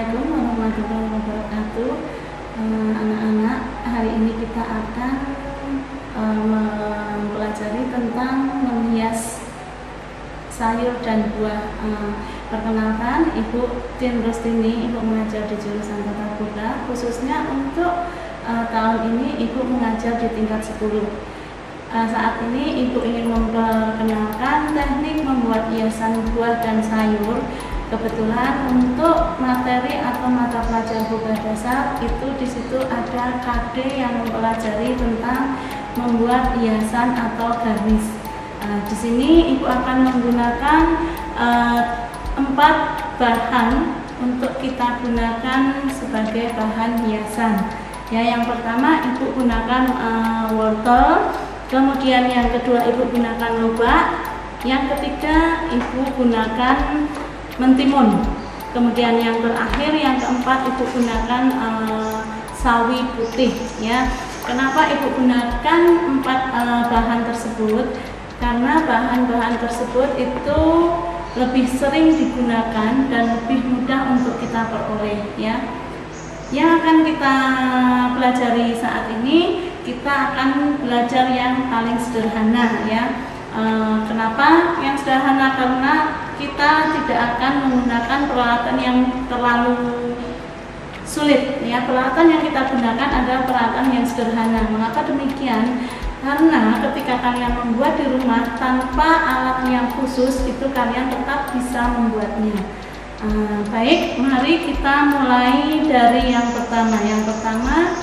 Assalamualaikum warahmatullahi wabarakatuh. Anak-anak, hari ini kita akan mempelajari tentang menghias sayur dan buah. Perkenalkan, Ibu Din Rustini, Ibu mengajar di jurusan Tata Boga. Khususnya untuk tahun ini Ibu mengajar di tingkat 10. Saat ini Ibu ingin memperkenalkan teknik membuat hiasan buah dan sayur. Kebetulan untuk materi atau mata pelajaran Boga Dasar itu di situ ada KD yang mempelajari tentang membuat hiasan atau garis. Di sini Ibu akan menggunakan 4 bahan untuk kita gunakan sebagai bahan hiasan. Ya, yang pertama Ibu gunakan wortel, kemudian yang kedua Ibu gunakan lobak, yang ketiga Ibu gunakan mentimun, kemudian yang terakhir yang keempat Ibu gunakan sawi putih. Ya, kenapa Ibu gunakan 4 bahan tersebut? Karena bahan-bahan tersebut itu lebih sering digunakan dan lebih mudah untuk kita peroleh. Ya, yang akan kita pelajari saat ini, kita akan belajar yang paling sederhana. Ya, kenapa yang sederhana? Karena kita tidak akan menggunakan peralatan yang terlalu sulit. Ya, peralatan yang kita gunakan adalah peralatan yang sederhana. Mengapa demikian? Karena ketika kalian membuat di rumah tanpa alat yang khusus, itu kalian tetap bisa membuatnya. Baik, mari kita mulai dari yang pertama. Yang pertama,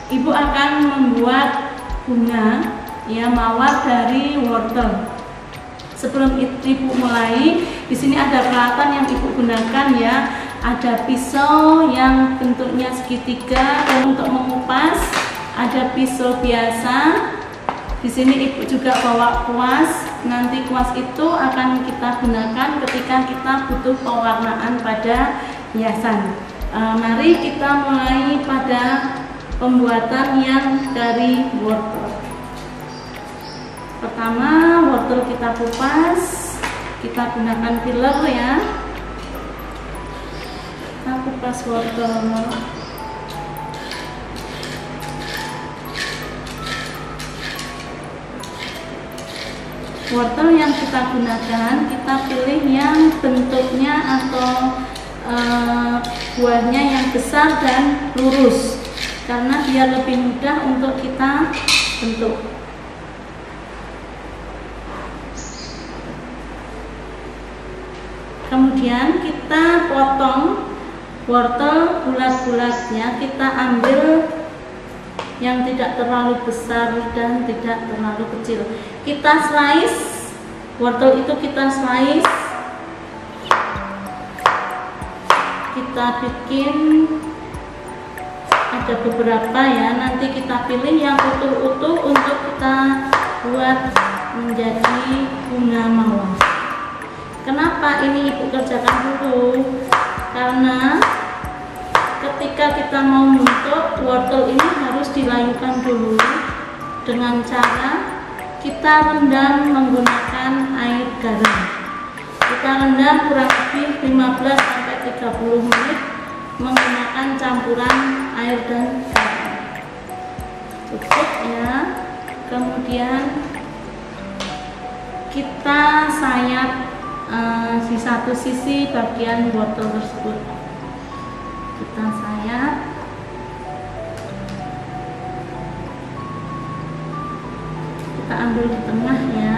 Ibu akan membuat bunga, ya, mawar dari wortel. Sebelum Ibu mulai, di sini ada peralatan yang Ibu gunakan, ya. Ada pisau yang bentuknya segitiga dan untuk mengupas ada pisau biasa. Di sini Ibu juga bawa kuas. Nanti kuas itu akan kita gunakan ketika kita butuh pewarnaan pada hiasan. Mari kita mulai pada pembuatan yang dari wortel. Pertama, wortel kita kupas, kita gunakan peeler, ya. Kita kupas wortel. Wortel yang kita gunakan, kita pilih yang bentuknya atau buahnya yang besar dan lurus, karena biar lebih mudah untuk kita bentuk. Kemudian kita potong wortel bulat-bulatnya, kita ambil yang tidak terlalu besar dan tidak terlalu kecil. Kita slice wortel itu, kita slice, kita bikin ada beberapa, ya. Nanti kita pilih yang utuh-utuh untuk kita buat menjadi bunga mawar. Kenapa ini Ibu kerjakan dulu? Karena ketika kita mau membentuk wortel ini harus dilayukan dulu dengan cara kita rendam menggunakan air garam. Kita rendam kurang lebih 15-30 menit menggunakan campuran air dan garam. Cukup, ya. Kemudian kita sayat di satu sisi bagian wortel tersebut. Kita sayat, kita ambil di tengah, ya.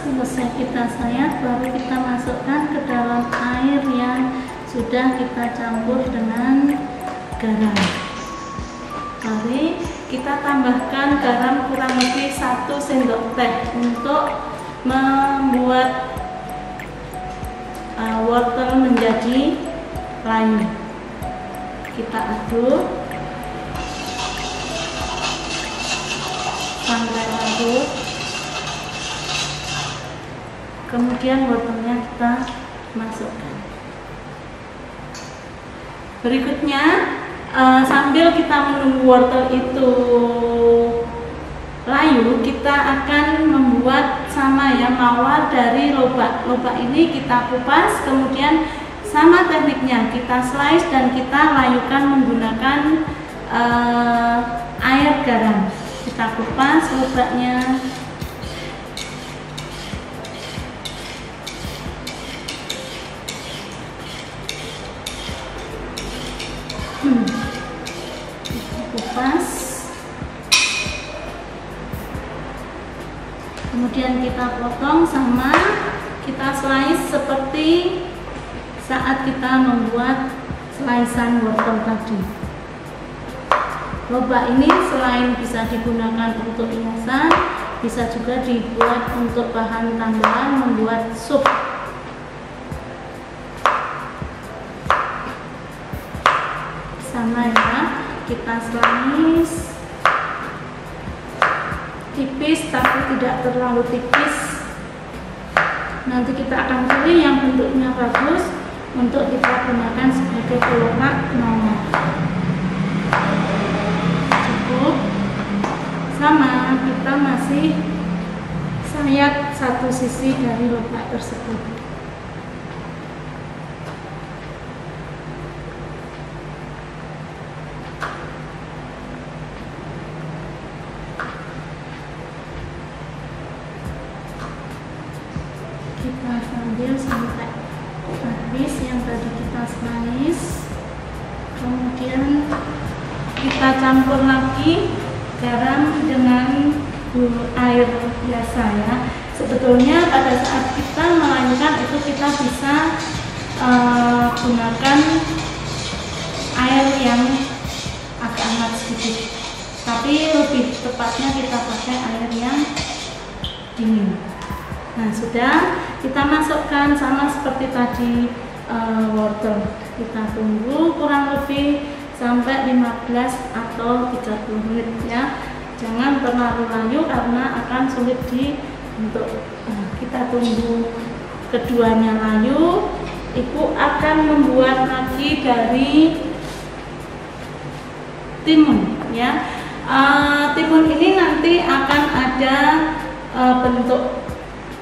Selesai kita sayat, baru kita masukkan ke dalam air yang sudah kita campur dengan garam. Mari kita tambahkan garam kurang lebih 1 sendok teh untuk membuat wortel menjadi layu. Kita aduk sampai tersebut. Kemudian wortelnya kita masukkan. Berikutnya sambil kita menunggu wortel itu layu, kita akan membuat sama ya mawar dari lobak. Lobak ini kita kupas, kemudian sama tekniknya kita slice dan kita layukan menggunakan air garam. Kita kupas lobaknya. Kita kupas. Kemudian kita potong sama kita slice seperti saat kita membuat slicean wortel tadi. Lobak ini selain bisa digunakan untuk hiasan, bisa juga dibuat untuk bahan tambahan membuat sup. Sama ya, kita slice tipis tapi tidak terlalu tipis. Nanti kita akan pilih yang bentuknya bagus untuk kita gunakan sebagai pelengkap mawar. Cukup. Sama, kita masih sayat satu sisi dari lobak tersebut. Kita sambil sampai habis yang tadi kita slice. Kemudian kita campur lagi garam dengan air biasa ya. Sebetulnya pada saat kita melayukan itu kita bisa gunakan air yang agak hangat sedikit, tapi lebih tepatnya kita pakai air yang dingin. Nah, sudah kita masukkan sama seperti tadi wortel. Kita tunggu kurang lebih sampai 15 atau 30 menit ya. Jangan terlalu layu karena akan sulit untuk kita tunggu keduanya layu. Ibu akan membuat lagi dari timun ya. Timun ini nanti akan ada bentuk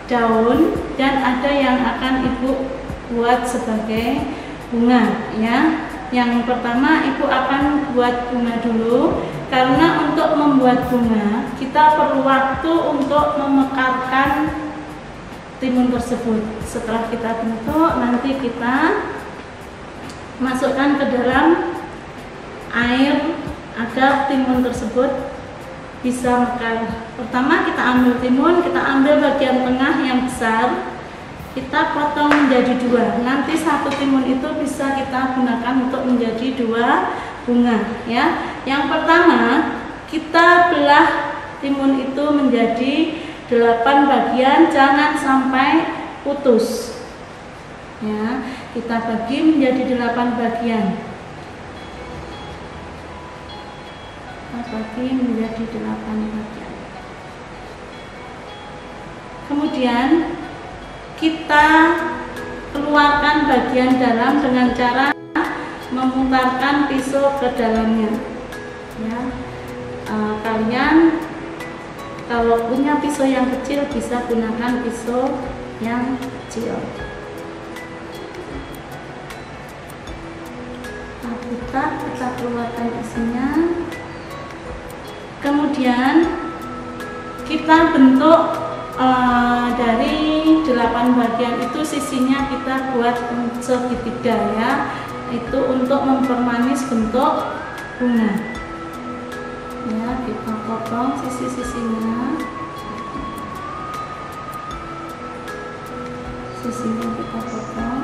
daun dan ada yang akan ibu buat sebagai bunga ya. Yang pertama ibu akan buat bunga dulu, karena untuk membuat bunga kita perlu waktu untuk memekarkan timun tersebut. Setelah kita bentuk, nanti kita masukkan ke dalam air agar timun tersebut bisa mekar. Pertama kita ambil timun, kita ambil bagian tengah yang besar, kita potong menjadi dua. Nanti satu timun itu bisa kita gunakan untuk menjadi dua bunga ya. Yang pertama kita belah timun itu menjadi 8 bagian, jangan sampai putus ya. Kita bagi menjadi 8 bagian. Bagi menjadi 8 bagian. Kemudian kita keluarkan bagian dalam dengan cara memutarkan pisau ke dalamnya ya. Kalian kalau punya pisau yang kecil bisa gunakan pisau yang kecil. Kita keluarkan isinya. Kemudian kita bentuk dari 8 bagian itu sisinya kita buat segitiga ya. Itu untuk mempermanis bentuk bunga. Ya, kita potong sisi-sisinya. Sisinya kita potong.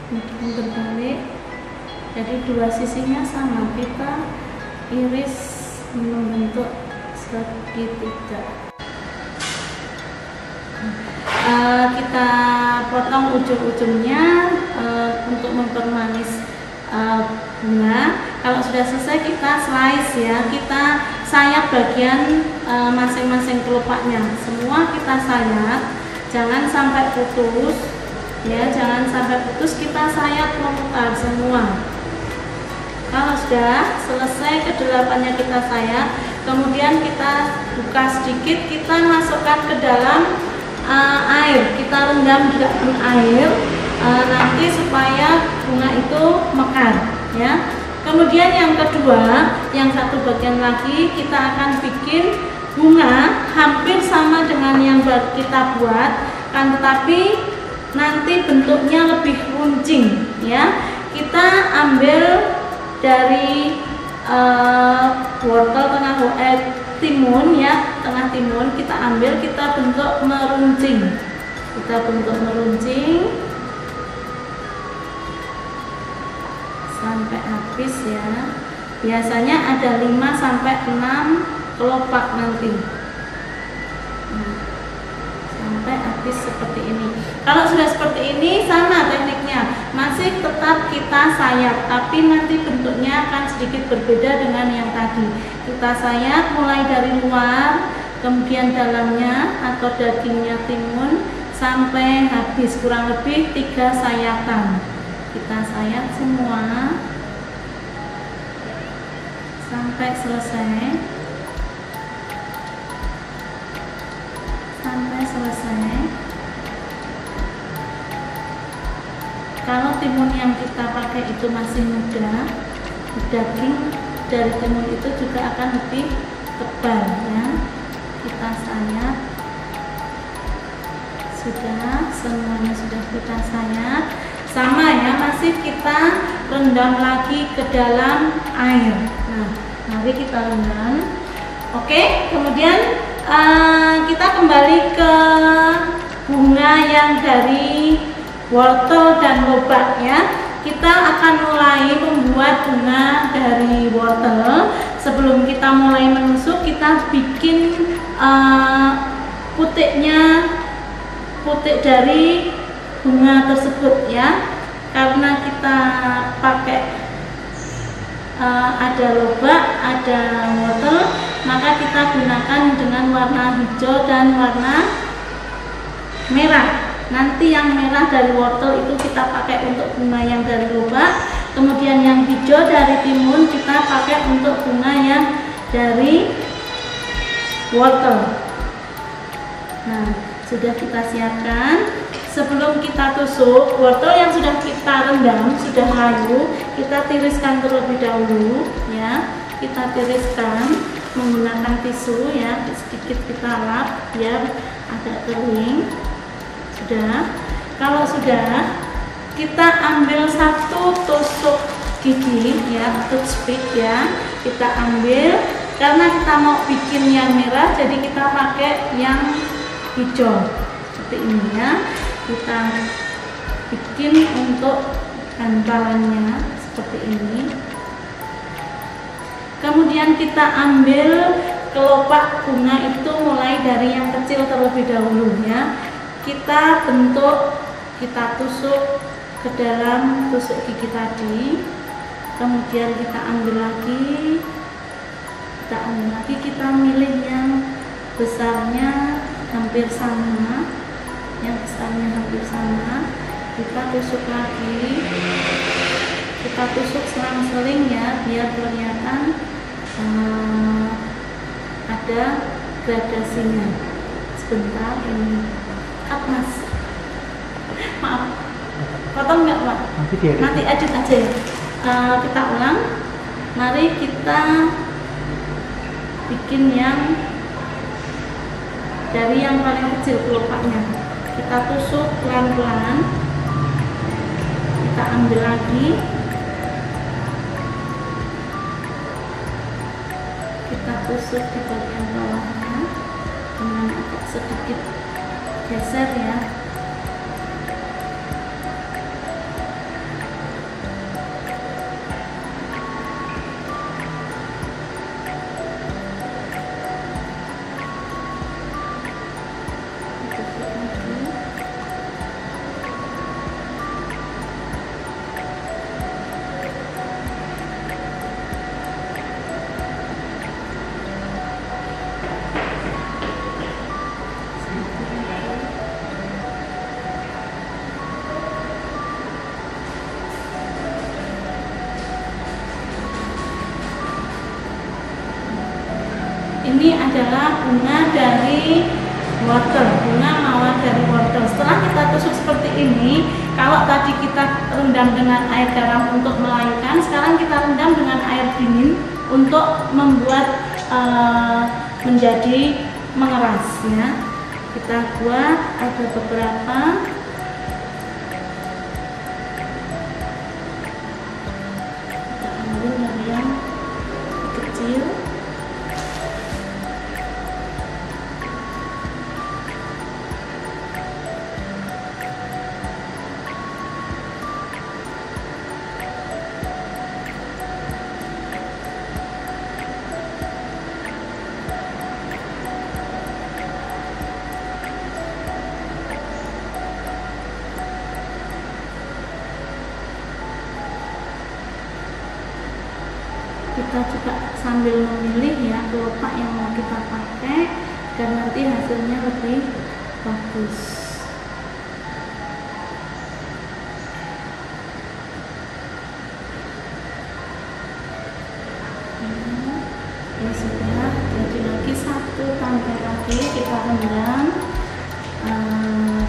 Kemudian berbalik. Jadi dua sisinya sama, kita iris membentuk segitiga. Kita potong ujung-ujungnya untuk mempermanis bunga. Kalau sudah selesai kita slice ya, kita sayat bagian masing-masing kelopaknya. Semua kita sayat, jangan sampai putus ya, jangan sampai putus, kita sayat memutar semua. Kalau sudah selesai kedelapannya kita sayat, kemudian kita buka sedikit, kita masukkan ke dalam air, kita rendam juga dengan air nanti supaya bunga itu mekar ya. Kemudian yang kedua, yang satu bagian lagi kita akan bikin bunga hampir sama dengan yang baru kita buat, kan, tetapi nanti bentuknya lebih runcing ya. Kita ambil dari wortel timun ya, tengah timun kita ambil, kita bentuk meruncing, sampai habis ya. Biasanya ada 5 sampai 6 kelopak nanti. Sampai habis seperti ini. Kalau sudah seperti ini sama tekniknya, masih tetap kita sayat, tapi nanti bentuknya akan sedikit berbeda dengan yang tadi. Kita sayat mulai dari luar, kemudian dalamnya atau dagingnya timun sampai habis, kurang lebih 3 sayatan. Kita sayat semua sampai selesai. Kalau timun yang kita pakai itu masih muda, daging dari timun itu juga akan lebih tebal ya. Kita sayat, sudah, semuanya sudah kita sayat. Sama ya, masih kita rendam lagi ke dalam air. Nah, mari kita rendam. Oke, kemudian kita kembali ke bunga yang dari wortel dan lobak ya. Kita akan mulai membuat bunga dari wortel. Sebelum kita mulai menusuk, kita bikin putik dari bunga tersebut ya. Karena kita pakai ada lobak, ada wortel, maka kita gunakan dengan warna hijau dan warna merah. Nanti yang merah dari wortel itu kita pakai untuk bunga yang dari lobak, kemudian yang hijau dari timun kita pakai untuk bunga yang dari wortel. Nah, sudah kita siapkan. Sebelum kita tusuk, wortel yang sudah kita rendam, sudah layu, kita tiriskan terlebih dahulu ya. Kita tiriskan menggunakan tisu ya, sedikit kita lap biar agak kering. Sudah. Kalau sudah, kita ambil satu tusuk gigi ya, toothpick ya, kita ambil. Karena kita mau bikin yang merah, jadi kita pakai yang hijau seperti ini ya. Kita bikin untuk bantalannya seperti ini. Kemudian kita ambil kelopak bunga itu mulai dari yang kecil terlebih dahulu ya. Kita bentuk, kita tusuk ke dalam tusuk gigi tadi. Kemudian kita ambil lagi, kita milih yang besarnya hampir sama, kita tusuk lagi, kita tusuk selang-seling ya, biar kelihatan ada gradasinya. Sebentar ini, mas, maaf, potong nggak pak? Nanti aduk aja ya. Kita ulang. Mari kita bikin yang dari yang paling kecil kelopaknya. Kita tusuk pelan-pelan. Kita ambil lagi. Kita tusuk di bagian bawahnya dengan agak sedikit geser ya. Ini adalah bunga dari wortel, bunga mawar dari wortel. Setelah kita tusuk seperti ini, kalau tadi kita rendam dengan air garam untuk melayukan, sekarang kita rendam dengan air dingin untuk membuat menjadi mengeras ya. Kita buat ada beberapa. Kita ambil dari yang kecil. Kita juga sambil memilih ya kelopak yang mau kita pakai dan nanti hasilnya lebih bagus. Ya sudah, jadi lagi satu tangkai lagi kita rendam.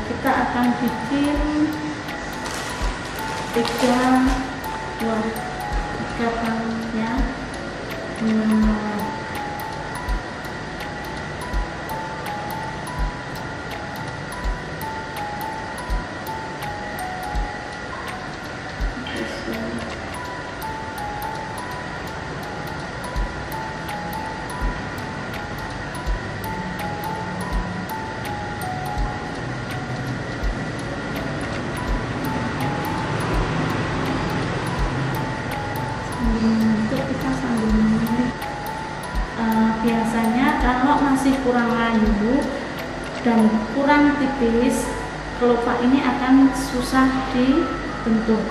Kita akan bikin 3 tangkai ya. Biasanya kalau masih kurang layu dan kurang tipis, kelopak ini akan susah dibentuk.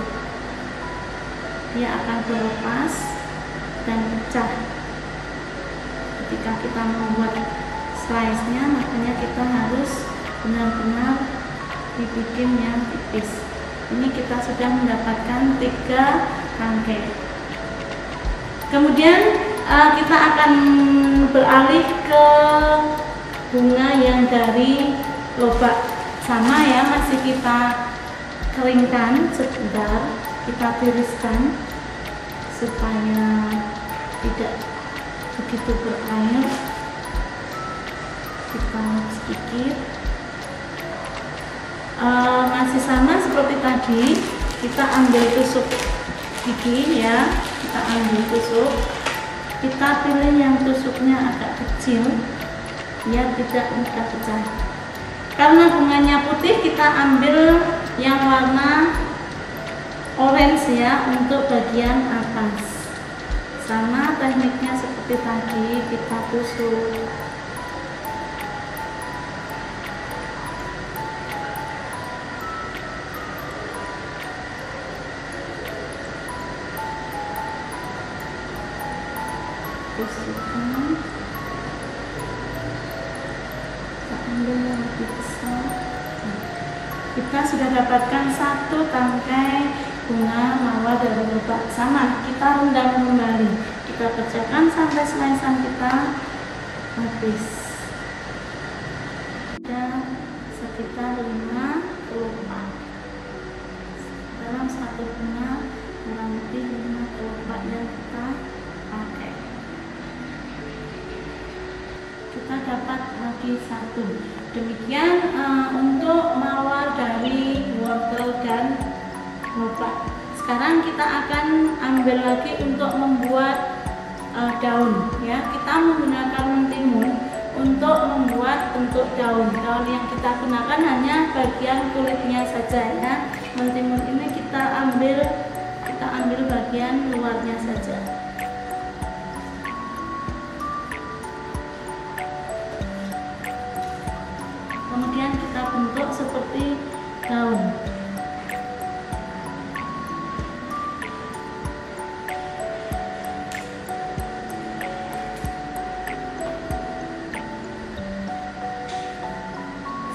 Dia akan terlepas dan pecah ketika kita membuat slice-nya, makanya kita harus benar-benar dibikin yang tipis. Ini kita sudah mendapatkan 3 tangkai. Kemudian kita akan beralih ke bunga yang dari lobak. Sama ya, masih kita keringkan sebentar, kita tiriskan supaya tidak begitu berair. Kita sedikit. Masih sama seperti tadi, kita ambil tusuk gigi ya, kita ambil tusuk. Kita pilih yang tusuknya agak kecil biar tidak mudah pecah. Karena bunganya putih, kita ambil yang warna orange ya untuk bagian atas. Sama tekniknya seperti tadi, kita tusuk. Tusukkan, kita ambil yang lebih besar. Kita sudah dapatkan 1 tangkai bunga mawar dari lobak. Sama, kita rendam kembali. Kita kerjakan sampai slice-an kita habis. Ada sekitar 5 kelopak. Dalam 1 bunga kurang lebih 5 kelopak yang kita pakai. Kita dapat lagi 1. Demikian untuk mawar dari wortel dan lobak. Sekarang kita akan ambil lagi untuk membuat daun ya. Kita menggunakan mentimun untuk membuat bentuk daun. Daun yang kita gunakan hanya bagian kulitnya saja ya. Mentimun ini kita ambil bagian luarnya saja. Kemudian kita bentuk seperti daun.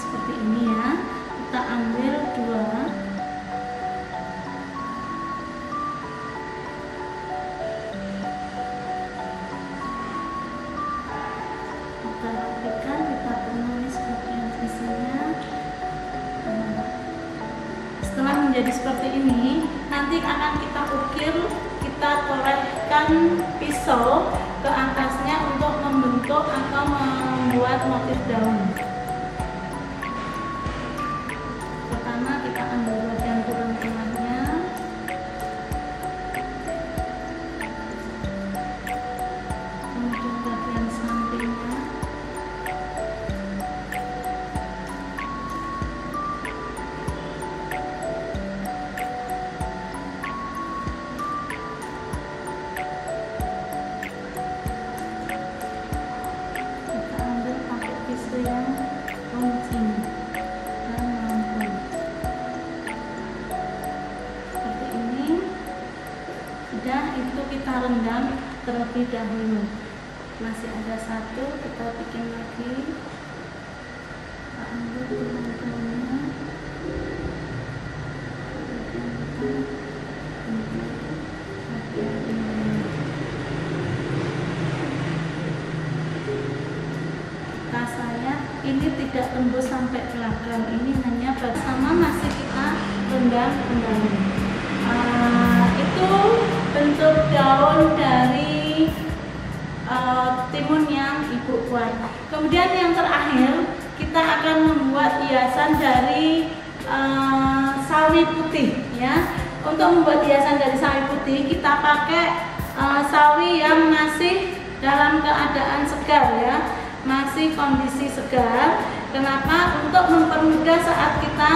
Seperti ini ya. Kita ambil 2. kita rapikan, kita tumis bagian sisinya. Setelah menjadi seperti ini, nanti akan kita ukir, kita torehkan pisau ke atasnya untuk membentuk atau membuat motif daun. Pertama kita ambil bagian tulang tengahnya, kemudian bagian sampingnya, yang runcing dan melengkung seperti ini. Sudah, itu kita rendam terlebih dahulu. Masih ada satu, kita bikin lagi. Kita ambil tulang-tulangnya, bagian ini. Saya ini tidak tembus sampai belakang, ini hanya bersama masih kita rendam kembali. Itu bentuk daun dari timun yang ibu buat. Kemudian yang terakhir kita akan membuat hiasan dari sawi putih ya. Untuk membuat hiasan dari sawi putih kita pakai sawi yang masih dalam keadaan segar ya, masih kondisi segar. Kenapa? Untuk mempermudah saat kita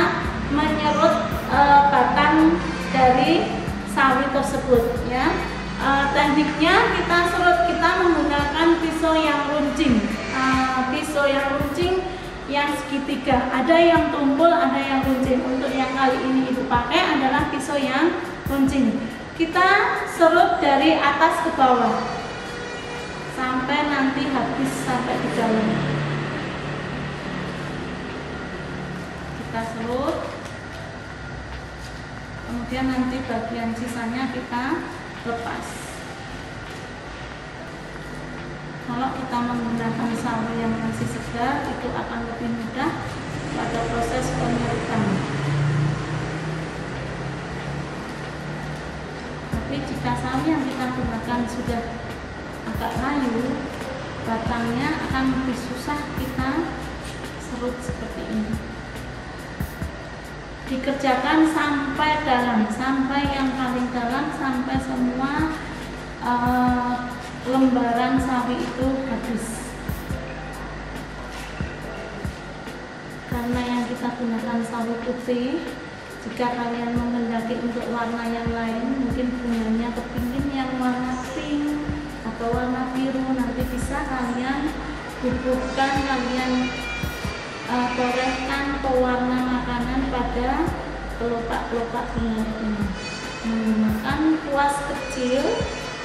menyerut batang dari sawi tersebut ya. Tekniknya kita serut, kita menggunakan pisau yang runcing, pisau yang runcing yang segitiga, ada yang tumpul, ada yang runcing. Untuk yang kali ini ibu pakai adalah pisau yang runcing. Kita serut dari atas ke bawah sampai nanti habis, sampai di dalam. Kita serut, kemudian nanti bagian sisanya kita lepas. Kalau kita menggunakan sawi yang masih segar, itu akan lebih mudah pada proses penyerutan. Tapi jika sawi yang kita gunakan sudah agak layu, batangnya akan lebih susah kita serut seperti ini. Dikerjakan sampai dalam, sampai yang paling dalam, sampai semua lembaran sawi itu habis. Karena yang kita gunakan sawi putih, jika kalian menghendaki untuk warna yang lain, mungkin bunganya kepingin yang warna pink atau warna biru, nanti bisa kalian bubuhkan, kalian torehkan pewarna makanan pada kelopak-kelopak bunga ini menggunakan kuas kecil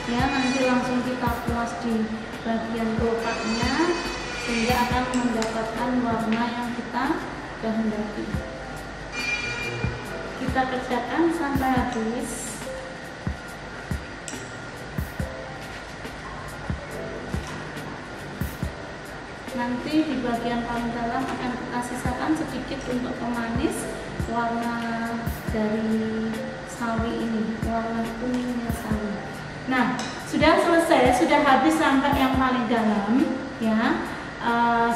ya. Nanti langsung kita kuas di bagian kelopaknya sehingga akan mendapatkan warna yang kita kehendaki. Kita kerjakan sampai habis. Nanti di bagian paling dalam akan kita sisakan sedikit untuk pemanis warna dari sawi ini, warna kuningnya sawi. Nah, sudah selesai, sudah habis sampai yang paling dalam ya.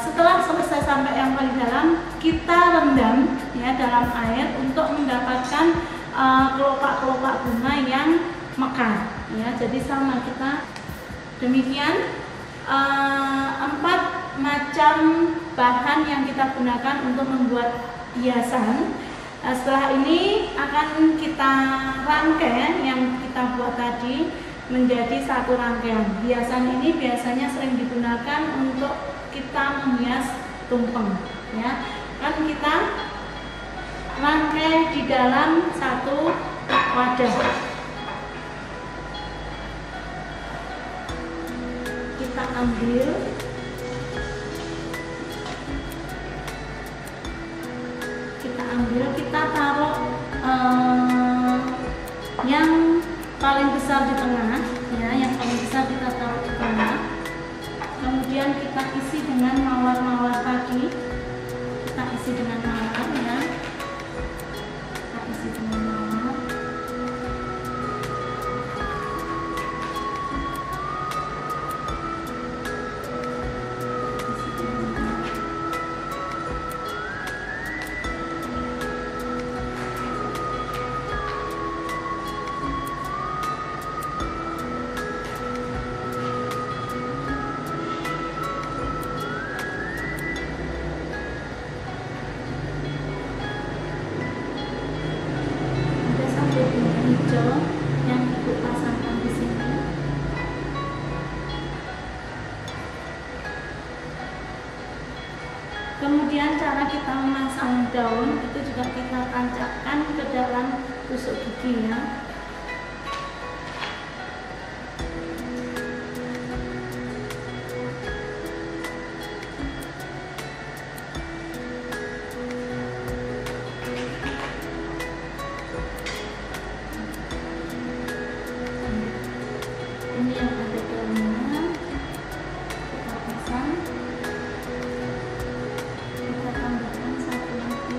Setelah selesai sampai yang paling dalam, kita rendam ya dalam air untuk mendapatkan kelopak-kelopak bunga yang mekar ya. Jadi sama kita demikian 4 macam bahan yang kita gunakan untuk membuat hiasan. Setelah ini akan kita rangkai yang kita buat tadi menjadi satu rangkaian. Hiasan ini biasanya sering digunakan untuk kita menghias tumpeng ya. Kan kita rangkai di dalam satu wadah. Kita ambil, kita taruh yang paling besar di tengah ya, yang paling besar kita taruh di tengah. Kemudian kita isi dengan mawar-mawar tadi. Kita isi dengan mawar ya. Kita isi dengan mawar. Hijau yang ibu pasangkan di sini. Kemudian cara kita memasang daun itu juga kita tancapkan ke dalam tusuk gigi ya. Ini yang ada daunnya, kita pasang, kita tambahkan satu lagi.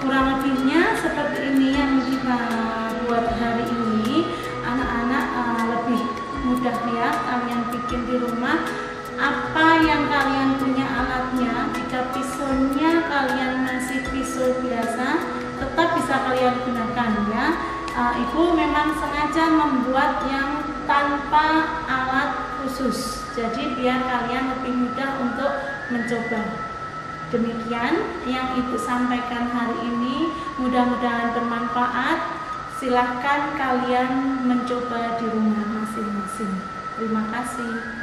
Kurang lebihnya seperti ini yang kita buat hari ini. Anak-anak lebih mudah ya kalian bikin di rumah. Apa yang kalian punya alatnya, jika pisaunya kalian masih pisau biasa, tetap bisa kalian gunakan ya. Ibu memang sengaja membuat yang tanpa alat khusus, jadi biar kalian lebih mudah untuk mencoba. Demikian yang ibu sampaikan hari ini, mudah-mudahan bermanfaat. Silahkan kalian mencoba di rumah masing-masing. Terima kasih.